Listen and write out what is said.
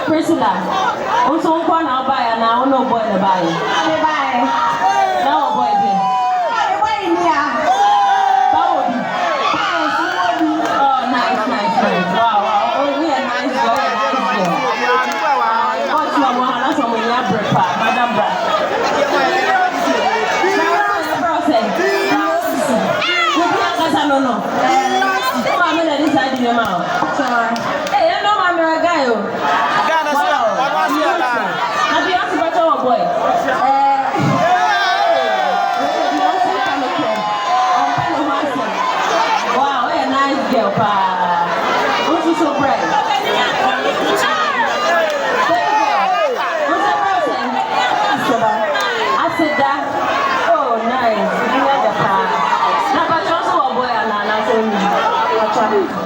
Priscilla. Also, one I'll buy and now no boy to buy. No boy. Oh, nice. Wow. Oh, we are nice boy. What's your one? That's what we have breakfast, Madam Bra. No. I'm going to decide your mouth. Hey, I know I'm a guy. Have you asked about our boy? Wow, what a nice girl, pa. What's you so bright? I said that. Oh, nice. You had the pa. Now, but you also a boy, and I told you.